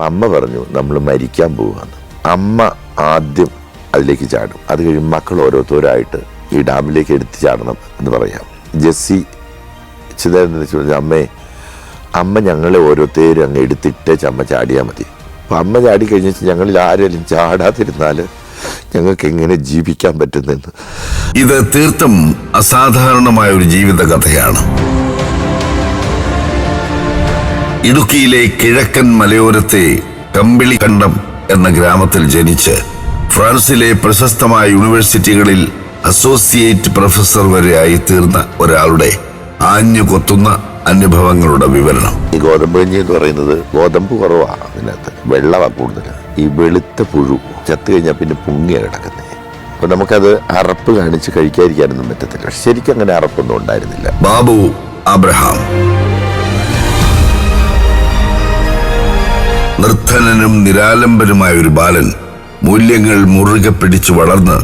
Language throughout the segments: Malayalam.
അമ്മ പറഞ്ഞു നമ്മൾ മരിക്കാൻ പോവാന്ന്. അമ്മ ആദ്യം അതിലേക്ക് ചാടും. അത് കഴിയുമ്പോൾ മക്കൾ ഓരോരുത്തരായിട്ട് ഈ ഡാമിലേക്ക് എടുത്ത് ചാടണം എന്ന് പറയാം. ജെസ്സി ചിതേന്ദ്രൻ ചോദിച്ചു, അമ്മ ഞങ്ങളെ ഓരോരുത്തരും അങ്ങ് എടുത്തിട്ട് അമ്മ ചാടിയാൽ മതി. അപ്പം അമ്മ ചാടി കഴിഞ്ഞിട്ട് ഞങ്ങളിൽ ആരെങ്കിലും ചാടാതിരുന്നാൽ ഞങ്ങൾക്ക് എങ്ങനെ ജീവിക്കാൻ പറ്റുന്നെന്ന്. ഇത് തീർത്തും അസാധാരണമായ ഒരു ജീവിത കഥയാണ്. ഇടുക്കിയിലെ കിഴക്കൻ മലയോരത്തെ കമ്പിളിക്കണ്ടം എന്ന ഗ്രാമത്തിൽ ജനിച്ച് ഫ്രാൻസിലെ പ്രശസ്തമായ യൂണിവേഴ്സിറ്റികളിൽ അസോസിയേറ്റ് പ്രൊഫസർ വരെ ആയി തീർന്ന ഒരാളുടെ ആഞ്ഞു കൊത്തുന്ന അനുഭവങ്ങളുടെ വിവരണം. ഈ ഗോതമ്പ് കഞ്ഞി എന്ന് പറയുന്നത് ഗോതമ്പ് കുറവാണ്, അതിനകത്ത് വെള്ളമാണ് കൂടുതൽ. ഈ വെളുത്ത പുഴു ചത്തു കഴിഞ്ഞാൽ പിന്നെ പൊങ്ങിയാണ് കിടക്കുന്നത്. അപ്പൊ നമുക്കത് അറപ്പ് കാണിച്ച് കഴിക്കാതിരിക്കാനൊന്നും പറ്റത്തില്ല. ശരിക്കും അങ്ങനെ അറപ്പൊന്നും ഉണ്ടായിരുന്നില്ല. ബാബു അബ്രഹാം നിർധനനും നിരാലംബനുമായ ഒരു ബാലൻ മൂല്യങ്ങൾ മുറുകെ പിടിച്ചു വളർന്ന്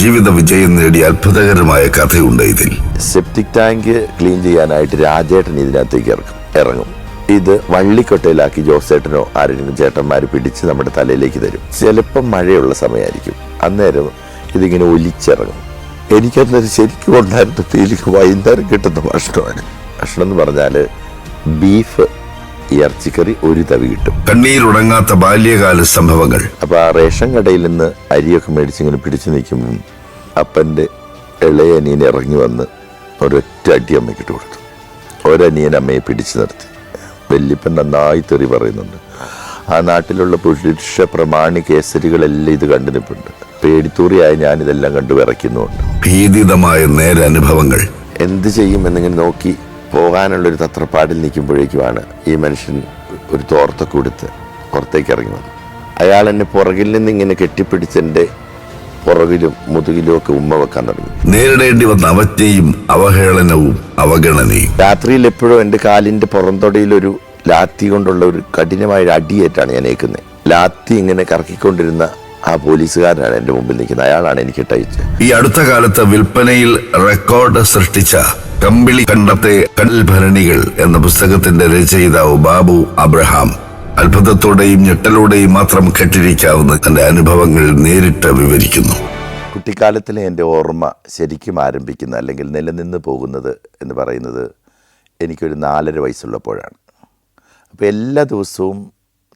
ജീവിത വിജയം നേടിയ അത്ഭുതകരമായ കഥയുണ്ട് ഇതിൽ. സെപ്റ്റിക് ടാങ്ക് ക്ലീൻ ചെയ്യാനായിട്ട് രാജേട്ടൻ ഇതിനകത്തേക്ക് ഇറങ്ങും. ഇത് വള്ളിക്കൊട്ടയിലാക്കി ജോസേട്ടനോ ആരെങ്കിലും ചേട്ടന്മാർ പിടിച്ച് നമ്മുടെ തലയിലേക്ക് തരും. ചിലപ്പം മഴയുള്ള സമയമായിരിക്കും, അന്നേരം ഇതിങ്ങനെ ഒലിച്ചിറങ്ങും. എനിക്കന്നേരം ശരിക്കും ഉണ്ടായിരുന്ന ഫീലിംഗ് വൈകുന്നേരം കിട്ടുന്ന ഭക്ഷണമാണ്. ഭക്ഷണം എന്ന് പറഞ്ഞാൽ ബീഫ് ഇറച്ചിക്കറി ഒരു തവി കിട്ടും. കണ്ണീരുടങ്ങാത്ത ബാല്യകാല സംഭവങ്ങൾ. അപ്പൊ ആ റേഷൻ കടയിൽ നിന്ന് അരിയൊക്കെ മേടിച്ചിങ്ങനെ പിടിച്ചു നിൽക്കുമ്പം അപ്പൻ്റെ ഇളയ അനിയൻ ഇറങ്ങി വന്ന് ഒരൊറ്റ അടി അമ്മയ്ക്കിട്ട് കൊടുത്തു. ഒരനിയൻ അമ്മയെ പിടിച്ചു നിർത്തി. വല്യപ്പൻ നന്നായി തെറി പറയുന്നുണ്ട്. ആ നാട്ടിലുള്ള പുരുഷ പ്രമാണി കേസരികളെല്ലാം ഇത് കണ്ടു നിൽപ്പുണ്ട്. പേടിത്തൂറിയായ ഞാനിതെല്ലാം കണ്ടു വിറയ്ക്കുന്നുണ്ട്. ഭീതിതമായ നേരനുഭവങ്ങൾ. എന്ത് ചെയ്യും എന്നിങ്ങനെ നോക്കി പോകാനുള്ളൊരു തത്രപ്പാടിൽ നിൽക്കുമ്പോഴേക്കുമാണ് ഈ മനുഷ്യൻ ഒരു തോർത്തൊക്കെ കൊടുത്ത് പുറത്തേക്ക് ഇറങ്ങി വന്നു. അയാൾ എന്നെ പുറകിൽ നിന്ന് ഇങ്ങനെ കെട്ടിപ്പിടിച്ചെൻ്റെ പുറകിലും മുതുകിലും ഒക്കെ ഉമ്മ വെക്കാൻ തുടങ്ങി. നേരിടേണ്ടി വന്ന അവജ്ഞയും അവഹേളനവും അവഗണനയും. രാത്രിയിൽ എപ്പോഴും എൻ്റെ കാലിൻ്റെ പുറംതൊടയിലൊരു ലാത്തി കൊണ്ടുള്ള ഒരു കഠിനമായ അടിയേറ്റാണ് ഞാൻ ഏൽക്കുന്നത്. ലാത്തി ഇങ്ങനെ കറക്കിക്കൊണ്ടിരുന്ന ആ പോലീസുകാരനാണ് എൻ്റെ മുമ്പിൽ നിൽക്കുന്നത്. അയാളാണ് എനിക്ക് ടൈറ്റ്. ഈ അടുത്ത കാലത്ത് വിൽപ്പനയിൽ റെക്കോർഡ് സൃഷ്ടിച്ച കമ്പിളി കണ്ടത്തെ കടൽഭരണികൾ എന്ന പുസ്തകത്തിന്റെ രചയിതാവ് ബാബു അബ്രഹാം അത്ഭുതത്തോടെയും ഞെട്ടലോടെയും മാത്രം കേട്ടിരിക്കാവുന്ന തന്റെ അനുഭവങ്ങൾ നേരിട്ട് വിവരിക്കുന്നു. കുട്ടിക്കാലത്തിലെ എൻ്റെ ഓർമ്മ ശരിക്കും ആരംഭിക്കുന്ന അല്ലെങ്കിൽ നിലനിന്ന് പോകുന്നത് എന്ന് പറയുന്നത് എനിക്കൊരു 4.5 വയസ്സുള്ളപ്പോഴാണ്. അപ്പോൾ എല്ലാ ദിവസവും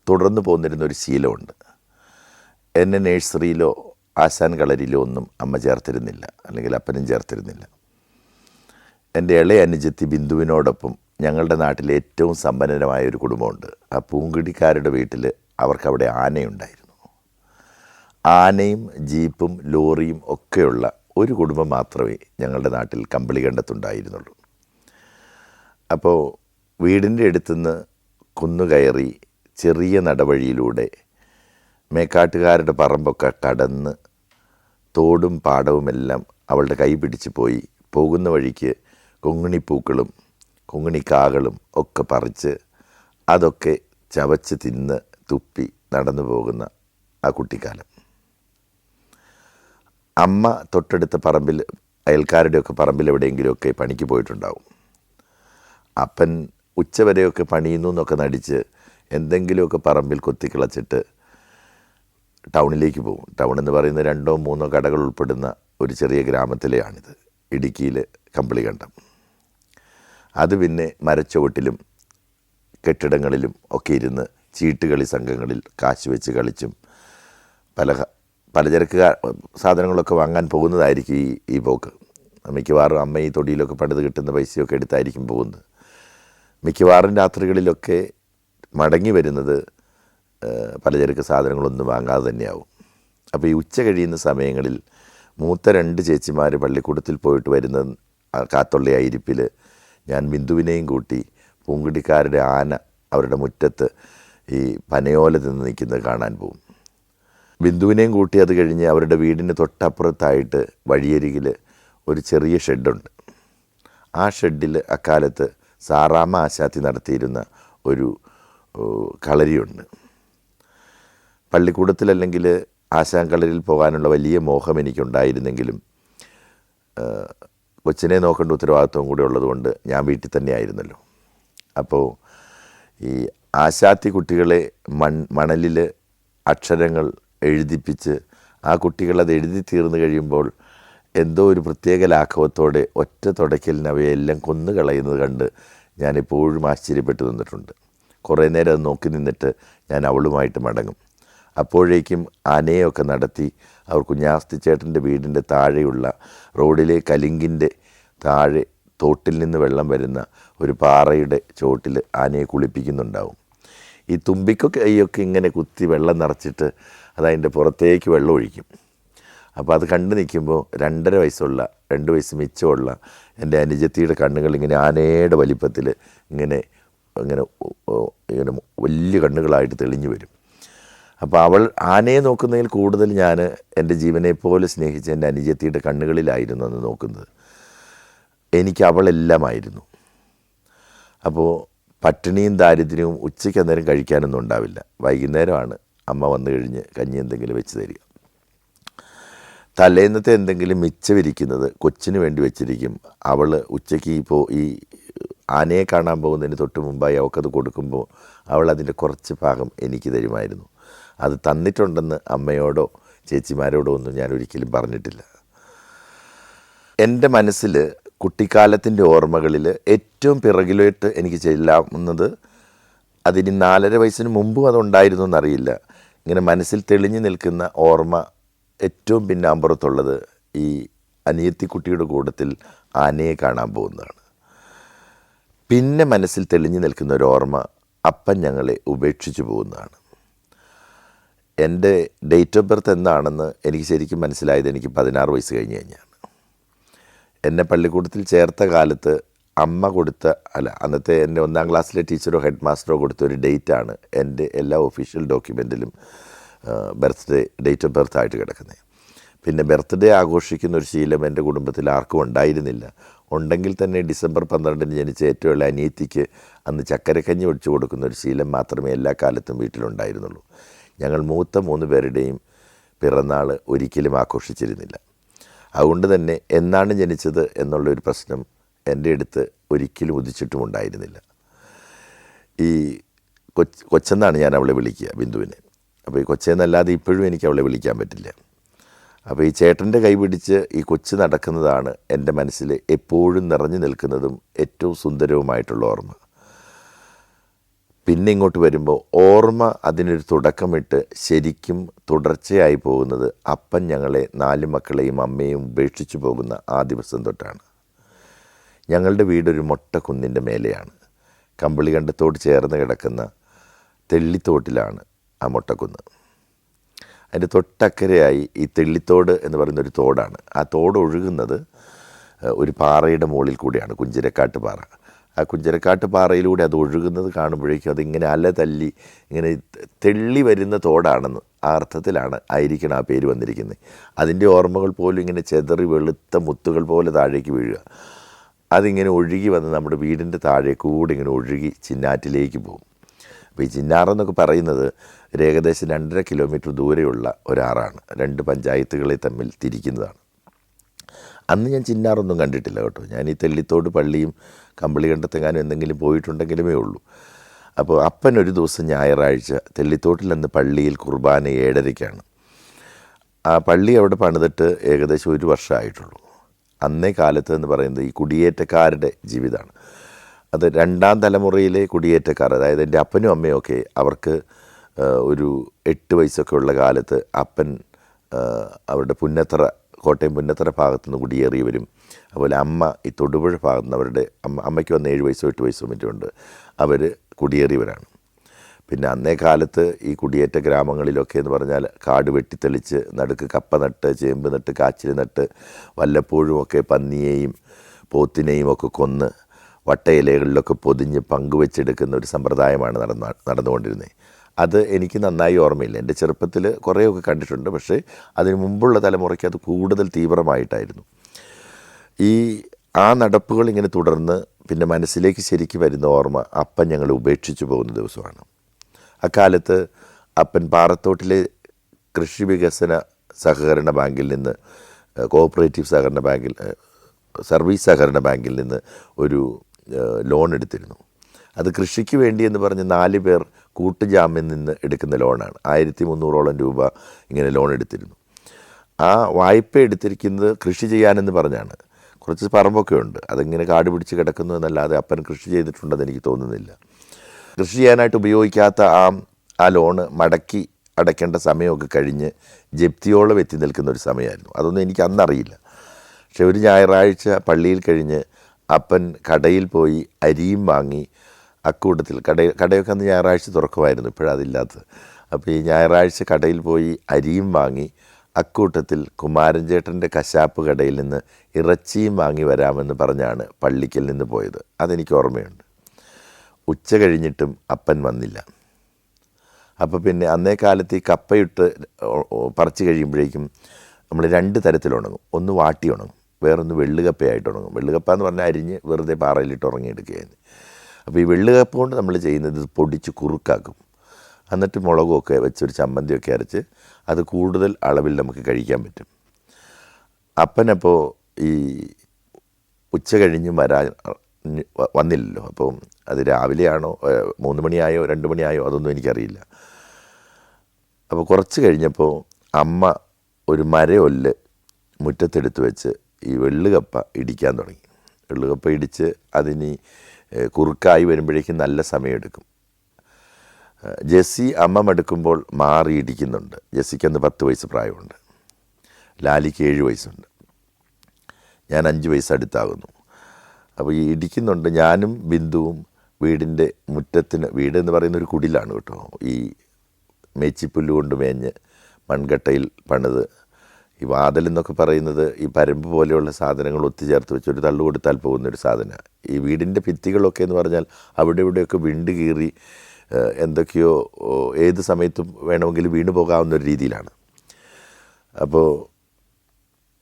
തുടർന്ന് പോന്നിരുന്ന ഒരു ശീലമുണ്ട്. എന്നെ നഴ്സറിയിലോ ആശാൻ കളരിയിലോ ഒന്നും അമ്മ ചേർത്തിരുന്നില്ല, അല്ലെങ്കിൽ അപ്പനും ചേർത്തിരുന്നില്ല. എൻ്റെ ഇളയ അനുജത്തി ബിന്ദുവിനോടൊപ്പം ഞങ്ങളുടെ നാട്ടിലെ ഏറ്റവും സമ്പന്നമായ ഒരു കുടുംബമുണ്ട്. ആ പൂങ്കിടിക്കാരുടെ വീട്ടിൽ അവർക്കവിടെ ആനയുണ്ടായിരുന്നു. ആനയും ജീപ്പും ലോറിയും ഒക്കെയുള്ള ഒരു കുടുംബം മാത്രമേ ഞങ്ങളുടെ നാട്ടിൽ കമ്പിളികണ്ടത്തുണ്ടായിരുന്നുള്ളൂ. അപ്പോൾ വീടിൻ്റെ അടുത്തുനിന്ന് കുന്നുകയറി ചെറിയ നടവഴിയിലൂടെ മേക്കാട്ടുകാരുടെ പറമ്പൊക്കെ കടന്ന് തോടും പാടവുമെല്ലാം അവളുടെ കൈ പിടിച്ച് പോയി പോകുന്ന വഴിക്ക് കൊങ്ങിണിപ്പൂക്കളും കൊങ്ങിണിക്കാകളും ഒക്കെ പറിച്ച് അതൊക്കെ ചവച്ച് തിന്ന് തുപ്പി നടന്നു പോകുന്ന ആ കുട്ടിക്കാലം. അമ്മ തൊട്ടടുത്ത പറമ്പിൽ അയൽക്കാരുടെയൊക്കെ പറമ്പിൽ എവിടെയെങ്കിലുമൊക്കെ പണിക്ക് പോയിട്ടുണ്ടാവും. അപ്പൻ ഉച്ചവരെയൊക്കെ പണിയുന്നു എന്നൊക്കെ നടിച്ച് എന്തെങ്കിലുമൊക്കെ പറമ്പിൽ കൊത്തിക്കിളച്ചിട്ട് ടൗണിലേക്ക് പോകും. ടൗൺ എന്ന് പറയുന്നത് 2-3 കടകൾ ഉൾപ്പെടുന്ന ഒരു ചെറിയ ഗ്രാമത്തിലെയാണിത്, ഇടുക്കിയിൽ കമ്പിളികണ്ടം. അത് പിന്നെ മരച്ചുവട്ടിലും കെട്ടിടങ്ങളിലും ഒക്കെ ഇരുന്ന് ചീട്ടുകളി സംഘങ്ങളിൽ കാശ് വെച്ച് കളിച്ചും പലചരക്ക് സാധനങ്ങളൊക്കെ വാങ്ങാൻ പോകുന്നതായിരിക്കും ഈ പോക്ക്. മിക്കവാറും അമ്മ ഈ തൊടിയിലൊക്കെ പണിത് കിട്ടുന്ന പൈസയൊക്കെ എടുത്തായിരിക്കും പോകുന്നത്. മിക്കവാറും രാത്രികളിലൊക്കെ മടങ്ങി വരുന്നത് പലചരക്ക് സാധനങ്ങളൊന്നും വാങ്ങാതെ തന്നെയാവും. അപ്പോൾ ഈ ഉച്ച കഴിയുന്ന സമയങ്ങളിൽ മൂത്ത 2 ചേച്ചിമാർ പള്ളിക്കൂടത്തിൽ പോയിട്ട് വരുന്ന കാത്തുള്ള ഇരിപ്പിൽ ഞാൻ ബിന്ദുവിനെയും കൂട്ടി പൂങ്കിടിക്കാരുടെ ആന അവരുടെ മുറ്റത്ത് ഈ പനയോല തിന്ന് നിൽക്കുന്നത് കാണാൻ പോകും. ബിന്ദുവിനെയും കൂട്ടി അത് കഴിഞ്ഞ് അവരുടെ വീടിന് തൊട്ടപ്പുറത്തായിട്ട് വഴിയരികിൽ ഒരു ചെറിയ ഷെഡുണ്ട്. ആ ഷെഡിൽ അക്കാലത്ത് സാറാമ്മ ആശാത്തി നടത്തിയിരുന്ന ഒരു കളരിയുണ്ട്. പള്ളിക്കൂടത്തിലല്ലെങ്കിൽ ആശാൻ കളരിയിൽ പോകാനുള്ള വലിയ മോഹം എനിക്കുണ്ടായിരുന്നെങ്കിലും കൊച്ചിനെ നോക്കേണ്ട ഉത്തരവാദിത്വം കൂടി ഉള്ളതുകൊണ്ട് ഞാൻ വീട്ടിൽ തന്നെ ആയിരുന്നല്ലോ. അപ്പോൾ ഈ ആശാത്തി കുട്ടികളെ മണലിൽ അക്ഷരങ്ങൾ എഴുതിപ്പിച്ച് ആ കുട്ടികളത് എഴുതി തീർന്നു കഴിയുമ്പോൾ എന്തോ ഒരു പ്രത്യേക ലാഘവത്തോടെ ഒറ്റ തുടയ്ക്കലിന് അവയെല്ലാം കൊന്നു കളയുന്നത് കണ്ട് ഞാനെപ്പോഴും ആശ്ചര്യപ്പെട്ടു നിന്നിട്ടുണ്ട്. കുറേ നേരം അത് നോക്കി നിന്നിട്ട് ഞാൻ അവളുമായിട്ട് മടങ്ങും. അപ്പോഴേക്കും ആനയൊക്കെ നടത്തി അവർ കുഞ്ഞാസ്തി ചേട്ടൻ്റെ വീടിൻ്റെ താഴെയുള്ള റോഡിലെ കലിങ്കിൻ്റെ താഴെ തോട്ടിൽ നിന്ന് വെള്ളം വരുന്ന ഒരു പാറയുടെ ചോട്ടിൽ ആനയെ കുളിപ്പിക്കുന്നുണ്ടാവും. ഈ തുമ്പിക്കൊക്കെ കൈയൊക്കെ ഇങ്ങനെ കുത്തി വെള്ളം നിറച്ചിട്ട് അതതിൻ്റെ പുറത്തേക്ക് വെള്ളം ഒഴിക്കും. അപ്പോൾ അത് കണ്ടു നിൽക്കുമ്പോൾ 2.5 വയസ്സുള്ള 2 വയസ്സ് മിച്ചമുള്ള എൻ്റെ അനുജത്തിയുടെ കണ്ണുകൾ ഇങ്ങനെ ആനയുടെ വലിപ്പത്തിൽ ഇങ്ങനെ ഇങ്ങനെ ഇങ്ങനെ വലിയ കണ്ണുകളായിട്ട് തെളിഞ്ഞു വരും. അപ്പോൾ അവൾ ആനയെ നോക്കുന്നതിൽ കൂടുതൽ ഞാൻ എൻ്റെ ജീവനെപ്പോലെ സ്നേഹിച്ച എൻ്റെ അനുജത്തിയുടെ കണ്ണുകളിലായിരുന്നു അന്ന് നോക്കുന്നത്. എനിക്ക് അവളെല്ലാമായിരുന്നു. അപ്പോൾ പട്ടിണിയും ദാരിദ്ര്യവും ഉച്ചയ്ക്ക് അന്നേരം കഴിക്കാനൊന്നും ഉണ്ടാവില്ല. വൈകുന്നേരമാണ് അമ്മ വന്നു കഴിഞ്ഞ് കഞ്ഞി എന്തെങ്കിലും വെച്ച് തരിക. തലേന്നത്തെ എന്തെങ്കിലും മിച്ചമിരിക്കുന്നത് കൊച്ചിന് വേണ്ടി വെച്ചിരിക്കും. അവൾ ഉച്ചയ്ക്ക് ഈ ആനയെ കാണാൻ പോകുന്നതിന് തൊട്ട് മുമ്പായി അവൾക്കത് കൊടുക്കുമ്പോൾ അവൾ അതിൻ്റെ കുറച്ച് ഭാഗം എനിക്ക് തരുമായിരുന്നു. അത് തന്നിട്ടുണ്ടെന്ന് അമ്മയോടോ ചേച്ചിമാരോടോ ഒന്നും ഞാൻ ഒരിക്കലും പറഞ്ഞിട്ടില്ല. എൻ്റെ മനസ്സിൽ കുട്ടിക്കാലത്തിൻ്റെ ഓർമ്മകളിൽ ഏറ്റവും പിറകിലോട്ട് എനിക്ക് ചെല്ലാവുന്നത്, അതിന് 4.5 വയസ്സിന് മുമ്പും അതുണ്ടായിരുന്നു എന്നറിയില്ല, ഇങ്ങനെ മനസ്സിൽ തെളിഞ്ഞു നിൽക്കുന്ന ഓർമ്മ ഏറ്റവും പിന്നെ അമ്പുറത്തുള്ളത് ഈ അനിയത്തിക്കുട്ടിയുടെ കൂട്ടത്തിൽ ആനയെ കാണാൻ പോകുന്നതാണ്. പിന്നെ മനസ്സിൽ തെളിഞ്ഞു നിൽക്കുന്ന ഒരു ഓർമ്മ അപ്പൻ ഞങ്ങളെ ഉപേക്ഷിച്ചു പോകുന്നതാണ്. എൻ്റെ ഡേറ്റ് ഓഫ് ബർത്ത് എന്താണെന്ന് എനിക്ക് ശരിക്കും മനസ്സിലായത് എനിക്ക് 16 വയസ്സ് കഴിഞ്ഞ് കഴിഞ്ഞാണ്. എന്നെ പള്ളിക്കൂടത്തിൽ ചേർത്ത കാലത്ത് അമ്മ കൊടുത്ത അന്നത്തെ എൻ്റെ 1ാം ക്ലാസ്സിലെ ടീച്ചറോ ഹെഡ് മാസ്റ്ററോ കൊടുത്ത ഒരു ഡേറ്റാണ് എൻ്റെ എല്ലാ ഒഫീഷ്യൽ ഡോക്യുമെൻറ്റിലും ബർത്ത്ഡേ ഡേറ്റ് ഓഫ് ബർത്ത് ആയിട്ട് കിടക്കുന്നത്. പിന്നെ ബർത്ത്ഡേ ആഘോഷിക്കുന്ന ഒരു ശീലം എൻ്റെ കുടുംബത്തിൽ ആർക്കും ഉണ്ടായിരുന്നില്ല. ഉണ്ടെങ്കിൽ തന്നെ ഡിസംബർ 12 ജനിച്ച ഏറ്റവും ഇളയ അനിയത്തിക്ക് അന്ന് ചക്കരക്കഞ്ഞി ഒഴിച്ചു കൊടുക്കുന്ന ഒരു ശീലം മാത്രമേ എല്ലാ കാലത്തും വീട്ടിലുണ്ടായിരുന്നുള്ളൂ. ഞങ്ങൾ മൂത്ത 3 പേരുടെയും പിറന്നാൾ ഒരിക്കലും ആഘോഷിച്ചിരുന്നില്ല. അതുകൊണ്ട് തന്നെ എന്നാണ് ജനിച്ചത് എന്നുള്ളൊരു പ്രശ്നം എൻ്റെ അടുത്ത് ഒരിക്കലും ഉദിച്ചിട്ടുമുണ്ടായിരുന്നില്ല. ഈ കൊച്ചെന്നാണ് ഞാൻ അവളെ വിളിക്കുക, ബിന്ദുവിനെ. അപ്പോൾ ഈ കൊച്ചെന്നല്ലാതെ ഇപ്പോഴും എനിക്ക് അവളെ വിളിക്കാൻ പറ്റില്ല. അപ്പോൾ ഈ ചേട്ടൻ്റെ കൈ പിടിച്ച് ഈ കൊച്ച് നടക്കുന്നതാണ് എൻ്റെ മനസ്സിൽ എപ്പോഴും നിറഞ്ഞു നിൽക്കുന്നതും ഏറ്റവും സുന്ദരവുമായിട്ടുള്ള ഓർമ്മ. പിന്നെ ഇങ്ങോട്ട് വരുമ്പോൾ ഓർമ്മ അതിനൊരു തുടക്കമിട്ട് ശരിക്കും തുടർച്ചയായി പോകുന്നത് അപ്പൻ ഞങ്ങളെ 4 മക്കളെയും അമ്മയും ഉപേക്ഷിച്ചു പോകുന്ന ആ ദിവസം തൊട്ടാണ്. ഞങ്ങളുടെ വീടൊരു മൊട്ട കുന്നിൻ്റെ മേലെയാണ്. കമ്പളികണ്ടത്തോട് ചേർന്ന് കിടക്കുന്ന തെള്ളിത്തോട്ടിലാണ് ആ മൊട്ടക്കുന്ന്. അതിൻ്റെ തൊട്ടക്കരയായി ഈ തെള്ളിത്തോട് എന്ന് പറയുന്നൊരു തോടാണ്. ആ തോട് ഒഴുകുന്നത് ഒരു പാറയുടെ മുകളിൽ കൂടിയാണ്, കുഞ്ചിരക്കാട്ട് പാറ. ആ കുഞ്ചിരക്കാട്ട് പാറയിലൂടെ അത് ഒഴുകുന്നത് കാണുമ്പോഴേക്കും അതിങ്ങനെ അല തല്ലി ഇങ്ങനെ തെള്ളി വരുന്ന തോടാണെന്ന് ആ അർത്ഥത്തിലാണ് ആയിരിക്കണം ആ പേര് വന്നിരിക്കുന്നത്. അതിൻ്റെ ഓർമ്മകൾ പോലും ഇങ്ങനെ ചെതറി വെളുത്ത മുത്തുകൾ പോലെ താഴേക്ക് വീഴുക. അതിങ്ങനെ ഒഴുകി വന്ന് നമ്മുടെ വീടിൻ്റെ താഴെ കൂടി ഇങ്ങനെ ഒഴുകി ചിന്നാറ്റിലേക്ക് പോകും. അപ്പോൾ ഈ ചിന്നാറെന്നൊക്കെ പറയുന്നത് ഏകദേശം 2.5 കിലോമീറ്റർ ദൂരെയുള്ള ഒരാറാണ്. 2 പഞ്ചായത്തുകളെ തമ്മിൽ തിരിക്കുന്നതാണ്. അന്ന് ഞാൻ ചിന്നാറൊന്നും കണ്ടിട്ടില്ല കേട്ടോ. ഞാൻ ഈ തെള്ളിത്തോട് പള്ളിയും കമ്പളികണ്ടത്തെങ്ങാനും എന്തെങ്കിലും പോയിട്ടുണ്ടെങ്കിലുമേ ഉള്ളൂ. അപ്പോൾ അപ്പൻ ഒരു ദിവസം ഞായറാഴ്ച തെള്ളിത്തോട്ടിൽ നിന്ന് പള്ളിയിൽ കുർബാന 7:30-ക്കാണ്. ആ പള്ളി അവിടെ പണിതിട്ട് ഏകദേശം 1 വർഷമായിട്ടുള്ളൂ. അന്നേ കാലത്ത് എന്ന് പറയുന്നത് ഈ കുടിയേറ്റക്കാരുടെ ജീവിതമാണ്. അത് 2ാം തലമുറയിലെ കുടിയേറ്റക്കാർ, അതായത് എൻ്റെ അപ്പനും അമ്മയും ഒക്കെ അവർക്ക് ഒരു 8 വയസ്സൊക്കെ ഉള്ള കാലത്ത് അപ്പൻ അവരുടെ കോട്ടയം പുന്നത്തറ ഭാഗത്തുനിന്ന് കുടിയേറിയവരും, അതുപോലെ അമ്മ ഈ തൊടുപുഴ ഭാഗത്ത് നിന്ന് അവരുടെ അമ്മയ്ക്ക് വന്ന് 7 വയസ്സോ 8 വയസ്സോ മറ്റുണ്ട്, അവർ കുടിയേറിയവരാണ്. പിന്നെ അന്നേ കാലത്ത് ഈ കുടിയേറ്റ ഗ്രാമങ്ങളിലൊക്കെ എന്ന് പറഞ്ഞാൽ കാട് വെട്ടിത്തെളിച്ച് നടുക്ക് കപ്പ നട്ട് ചേമ്പ് നട്ട് കാച്ചിൽ നട്ട് വല്ലപ്പോഴും ഒക്കെ പന്നിയെയും പോത്തിനെയും ഒക്കെ കൊന്ന് വട്ടയിലകളിലൊക്കെ പൊതിഞ്ഞ് പങ്കുവെച്ചെടുക്കുന്ന ഒരു സമ്പ്രദായമാണ് നടന്നുകൊണ്ടിരുന്നത്. അത് എനിക്ക് നന്നായി ഓർമ്മയില്ല. എൻ്റെ ചെറുപ്പത്തിൽ കുറേയൊക്കെ കണ്ടിട്ടുണ്ട്, പക്ഷേ അതിന് മുമ്പുള്ള തലമുറയ്ക്ക് അത് കൂടുതൽ തീവ്രമായിട്ടായിരുന്നു. ആ നടപ്പുകൾ ഇങ്ങനെ തുടർന്ന് പിന്നെ മനസ്സിലേക്ക് ശരിക്കും വരുന്ന ഓർമ്മ അപ്പൻ ഞങ്ങളെ ഉപേക്ഷിച്ചു പോകുന്ന ദിവസമാണ്. അക്കാലത്ത് അപ്പൻ പാറത്തോട്ടിലെ കൃഷി വികസന സഹകരണ ബാങ്കിൽ നിന്ന് കോഓപ്പറേറ്റീവ് സഹകരണ ബാങ്കിൽ സർവീസ് സഹകരണ ബാങ്കിൽ നിന്ന് ഒരു ലോൺ എടുത്തിരുന്നു. അത് കൃഷിക്ക് വേണ്ടി എന്ന് പറഞ്ഞ് 4 പേർ കൂട്ടുജാമ്യം നിന്ന് എടുക്കുന്ന ലോണാണ്. 1300ഓളം രൂപ ഇങ്ങനെ ലോൺ എടുത്തിരുന്നു. ആ വായ്പ എടുത്തിരിക്കുന്നത് കൃഷി ചെയ്യാനെന്ന് പറഞ്ഞാണ്. കുറച്ച് പറമ്പൊക്കെ ഉണ്ട്, അതിങ്ങനെ കാട് പിടിച്ച് കിടക്കുന്നു എന്നല്ലാതെ അപ്പൻ കൃഷി ചെയ്തിട്ടുണ്ടെന്ന് എനിക്ക് തോന്നുന്നില്ല. കൃഷി ചെയ്യാനായിട്ട് ഉപയോഗിക്കാത്ത ആ ലോണ് മടക്കി അടയ്ക്കേണ്ട സമയമൊക്കെ കഴിഞ്ഞ് ജപ്തിയോളം എത്തി നിൽക്കുന്ന ഒരു സമയമായിരുന്നു. അതൊന്നും എനിക്ക് അന്നറിയില്ല. പക്ഷെ ഒരു ഞായറാഴ്ച പള്ളിയിൽ കഴിഞ്ഞ് അപ്പൻ കടയിൽ പോയി അരിയും വാങ്ങി. അക്കൂട്ടത്തിൽ കടയൊക്കെ അന്ന് ഞായറാഴ്ച തുറക്കുമായിരുന്നു, ഇപ്പോഴതില്ലാത്തത്. അപ്പോൾ ഈ ഞായറാഴ്ച കടയിൽ പോയി അരിയും വാങ്ങി. അക്കൂട്ടത്തിൽ കുമാരൻ ചേട്ടൻ്റെ കശാപ്പ് കടയിൽ നിന്ന് ഇറച്ചിയും വാങ്ങി വരാമെന്ന് പറഞ്ഞാണ് പള്ളിക്കൽ നിന്ന് പോയത്. അതെനിക്ക് ഓർമ്മയുണ്ട്. ഉച്ച കഴിഞ്ഞിട്ടും അപ്പൻ വന്നില്ല. അപ്പോൾ പിന്നെ അന്നേ കാലത്ത് ഈ കപ്പയിട്ട് പറിച്ച് കഴിയുമ്പോഴേക്കും നമ്മൾ 2 തരത്തിൽ ഉണങ്ങും. ഒന്ന് വാട്ടി ഉണങ്ങും, വേറൊന്ന് വെള്ളുകപ്പയായിട്ട് ഉണങ്ങും. വെള്ളുകപ്പ എന്ന് പറഞ്ഞാൽ അരിഞ്ഞ് വെറുതെ പാറയിലിട്ട് ഉണങ്ങിയെടുക്കുകയായിരുന്നു. അപ്പോൾ ഈ വെള്ളുകപ്പ കൊണ്ട് നമ്മൾ ചെയ്യുന്നത് പൊടിച്ച് കുറുക്കാക്കും. എന്നിട്ട് മുളകുമൊക്കെ വെച്ചൊരു ചമ്മന്തിയൊക്കെ അരച്ച് അത് കൂടുതൽ അളവിൽ നമുക്ക് കഴിക്കാൻ പറ്റും. അപ്പനപ്പോൾ ഈ ഉച്ച കഴിഞ്ഞ് വന്നില്ലല്ലോ. അപ്പോൾ അത് രാവിലെയാണോ 3 മണിയായോ 2 മണിയായോ അതൊന്നും എനിക്കറിയില്ല. അപ്പോൾ കുറച്ച് കഴിഞ്ഞപ്പോൾ അമ്മ ഒരു മരയൊല്ല് മുറ്റത്തെടുത്ത് വെച്ച് ഈ വെള്ളുകപ്പ ഇടിക്കാൻ തുടങ്ങി. വെള്ളുകപ്പ ഇടിച്ച് അതിന് കുറുക്കായി വരുമ്പോഴേക്കും നല്ല സമയമെടുക്കും. ജെസ്സി അമ്മ മടുക്കുമ്പോൾ മാറി ഇടിക്കുന്നുണ്ട്. ജെസ്സിക്കന്ന് 10 വയസ്സ് പ്രായമുണ്ട്, ലാലിക്ക് 7 വയസ്സുണ്ട്, ഞാൻ 5 വയസ്സ് അടുത്താകുന്നു. അപ്പോൾ ഈ ഇടിക്കുന്നുണ്ട്. ഞാനും ബിന്ദുവും വീടിൻ്റെ മുറ്റത്തിന്, വീട് എന്ന് പറയുന്ന ഒരു കുടിലാണ് കേട്ടോ, ഈ മേച്ചിപ്പുല്ല് കൊണ്ട് മേഞ്ഞ് മൺകട്ടയിൽ പണിത്. ഈ വാതിലെന്നൊക്കെ പറയുന്നത് ഈ പരമ്പ് പോലെയുള്ള സാധനങ്ങൾ ഒത്തുചേർത്ത് വെച്ച് ഒരു തള്ളു കൊടുത്താൽ പോകുന്നൊരു സാധനമാണ്. ഈ വീടിൻ്റെ ഭിത്തികളൊക്കെ എന്ന് പറഞ്ഞാൽ അവിടെ ഇവിടെയൊക്കെ വിണ്ട് കീറി എന്തൊക്കെയോ ഏത് സമയത്തും വേണമെങ്കിൽ വീണു പോകാവുന്ന ഒരു രീതിയിലാണ്. അപ്പോൾ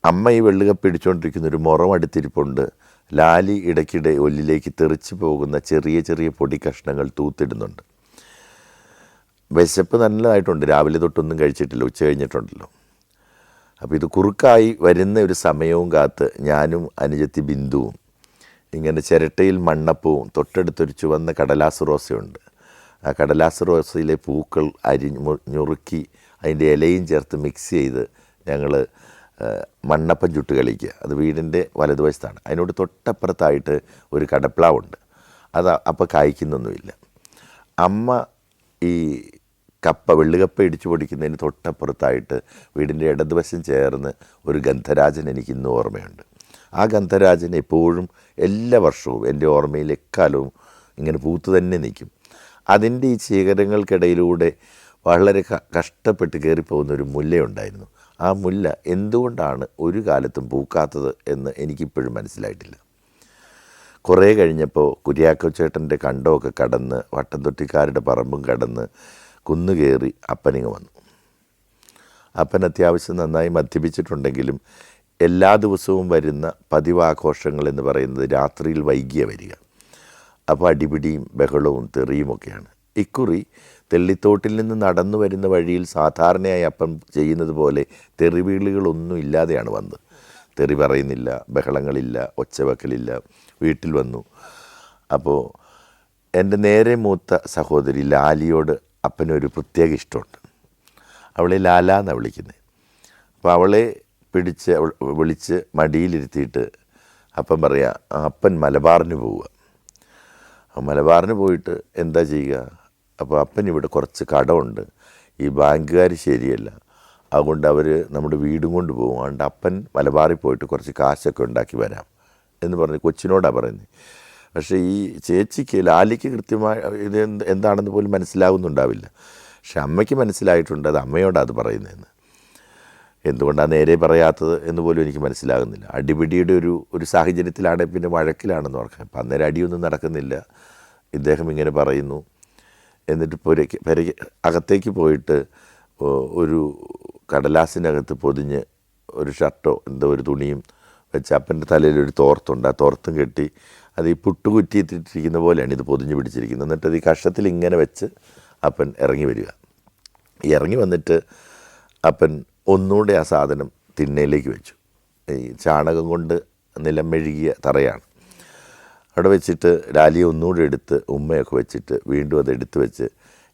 അമ്മ ഈ വെള്ളുകപ്പ് ഇടിച്ചുകൊണ്ടിരിക്കുന്ന ഒരു മുറം അടുത്തിരിപ്പുണ്ട്. ലാലി ഇടയ്ക്കിടെ ഒല്ലിലേക്ക് തെറിച്ച് പോകുന്ന ചെറിയ ചെറിയ പൊടി കഷ്ണങ്ങൾ തൂത്തിടുന്നുണ്ട്. വിശപ്പ് നല്ലതായിട്ടുണ്ട്, രാവിലെ തൊട്ടൊന്നും കഴിച്ചിട്ടില്ല, ഉച്ച കഴിഞ്ഞിട്ടുണ്ടല്ലോ. അപ്പോൾ ഇത് കുറുക്കായി വരുന്ന ഒരു സമയവും കാത്ത് ഞാനും അനുജത്തി ബിന്ദുവും ഇങ്ങനെ ചിരട്ടയിൽ മണ്ണപ്പവും തൊട്ടടുത്തൊരു ചുവന്ന കടലാസ് റോസയുണ്ട്. ആ കടലാസ് റോസയിലെ പൂക്കൾ ഞുറുക്കി അതിൻ്റെ ഇലയും ചേർത്ത് മിക്സ് ചെയ്ത് ഞങ്ങൾ മണ്ണപ്പം ചുട്ട് കളിക്കുക. അത് വീടിൻ്റെ വലതുവശത്താണ്. അതിനോട് തൊട്ടപ്പുറത്തായിട്ട് ഒരു കടപ്ലാവുണ്ട്. അത് അപ്പോൾ കായ്ക്കുന്നൊന്നുമില്ല. അമ്മ ഈ വെള്ളുകപ്പ ഇടിച്ചു പൊടിക്കുന്നതിന് തൊട്ടപ്പുറത്തായിട്ട് വീടിൻ്റെ ഇടതുവശം ചേർന്ന് ഒരു ഗന്ധരാജൻ എനിക്കിന്നും ഓർമ്മയുണ്ട്. ആ ഗന്ധരാജൻ എപ്പോഴും എല്ലാ വർഷവും എൻ്റെ ഓർമ്മയിൽ എക്കാലവും ഇങ്ങനെ പൂത്തു തന്നെ നിൽക്കും. അതിൻ്റെ ഈ ശേഖരങ്ങൾക്കിടയിലൂടെ വളരെ കഷ്ടപ്പെട്ട് കയറിപ്പോകുന്ന ഒരു മുല്ലയുണ്ടായിരുന്നു. ആ മുല്ല എന്തുകൊണ്ടാണ് ഒരു കാലത്തും പൂക്കാത്തത് എന്ന് എനിക്കിപ്പോഴും മനസ്സിലായിട്ടില്ല. കുറേ കഴിഞ്ഞപ്പോൾ കുര്യാക്കോ ചേട്ടൻ്റെ കണ്ടമൊക്കെ കടന്ന് വട്ടം തൊട്ടിക്കാരുടെ പറമ്പും കടന്ന് കുന്നുകയറി അപ്പനിങ്ങ് വന്നു. അപ്പൻ അത്യാവശ്യം നന്നായി മദ്യപിച്ചിട്ടുണ്ടെങ്കിലും എല്ലാ ദിവസവും വരുന്ന പതിവാഘോഷങ്ങൾ എന്ന് പറയുന്നത് രാത്രിയിൽ വൈകിയ വരിക. അപ്പോൾ അടിപിടിയും ബഹളവും തെറിയുമൊക്കെയാണ്. ഇക്കുറി തെള്ളിത്തോട്ടിൽ നിന്ന് നടന്നു വരുന്ന വഴിയിൽ സാധാരണയായി അപ്പം ചെയ്യുന്നത് പോലെ തെറിവീളുകളൊന്നും ഇല്ലാതെയാണ് വന്നത്. തെറി പറയുന്നില്ല, ബഹളങ്ങളില്ല, ഒച്ചവെക്കലില്ല. വീട്ടിൽ വന്നു. അപ്പോൾ എൻ്റെ നേരെ മൂത്ത സഹോദരി ലാലിയോട് അപ്പനൊരു പ്രത്യേക ഇഷ്ടമുണ്ട്. അവളെ ലാല എന്നാണ് വിളിക്കുന്നത്. അപ്പോൾ അവളെ വിളിച്ച് മടിയിലിരുത്തിയിട്ട് അപ്പം പറയുക, അപ്പൻ മലബാറിന് പോവുക. മലബാറിന് പോയിട്ട് എന്താ ചെയ്യുക? അപ്പോൾ അപ്പൻ ഇവിടെ കുറച്ച് കടമുണ്ട്, ഈ ബാങ്കുകാർ ശരിയല്ല, അതുകൊണ്ട് അവർ നമ്മുടെ വീടും കൊണ്ട് പോകും, അതുകൊണ്ട് അപ്പൻ മലബാറിൽ പോയിട്ട് കുറച്ച് കാശൊക്കെ ഉണ്ടാക്കി വരാം എന്ന് പറഞ്ഞ് കൊച്ചിനോടാണ് പറയുന്നത്. പക്ഷേ ഈ ചേച്ചിക്ക് ലാലിക്ക് കൃത്യമായി ഇത് എന്താണെന്ന് പോലും മനസ്സിലാവുന്നുണ്ടാവില്ല. പക്ഷെ അമ്മയ്ക്ക് മനസ്സിലായിട്ടുണ്ട് അത് അമ്മയോടാണ് അത് പറയുന്നതെന്ന്. എന്തുകൊണ്ടാണ് നേരെ പറയാത്തത് എന്ന് പോലും എനിക്ക് മനസ്സിലാകുന്നില്ല. അടിപിടിയുടെ ഒരു സാഹചര്യത്തിലാണെങ്കിൽ പിന്നെ വഴക്കിലാണെന്ന് ഓർക്കാം. അപ്പം അന്നേരം അടിയൊന്നും നടക്കുന്നില്ല. ഇദ്ദേഹം ഇങ്ങനെ പറയുന്നു. എന്നിട്ട് അകത്തേക്ക് പോയിട്ട് ഒരു കടലാസിനകത്ത് പൊതിഞ്ഞ് ഒരു ഷർട്ടോ എന്തോ ഒരു തുണിയും വെച്ച് അപ്പൻ്റെ തലയിൽ ഒരു തോർത്തുണ്ട്. ആ തോർത്തും കെട്ടി അത് ഈ പുട്ടുകുറ്റിയിട്ടിരിക്കുന്ന പോലെയാണ് ഇത് പൊതിഞ്ഞ് പിടിച്ചിരിക്കുന്നത്. എന്നിട്ട് അത് ഈ കഷത്തിൽ ഇങ്ങനെ വെച്ച് അപ്പൻ ഇറങ്ങി വരിക. ഇറങ്ങി വന്നിട്ട് അപ്പൻ ഒന്നുകൂടെ ആ സാധനം തിണ്ണയിലേക്ക് വെച്ചു. ഈ ചാണകം കൊണ്ട് നിലം മെഴുകിയ തറയാണ്. അവിടെ വെച്ചിട്ട് ലാലിയെ ഒന്നുകൂടി എടുത്ത് ഉമ്മയൊക്കെ വെച്ചിട്ട് വീണ്ടും അത് എടുത്ത് വെച്ച്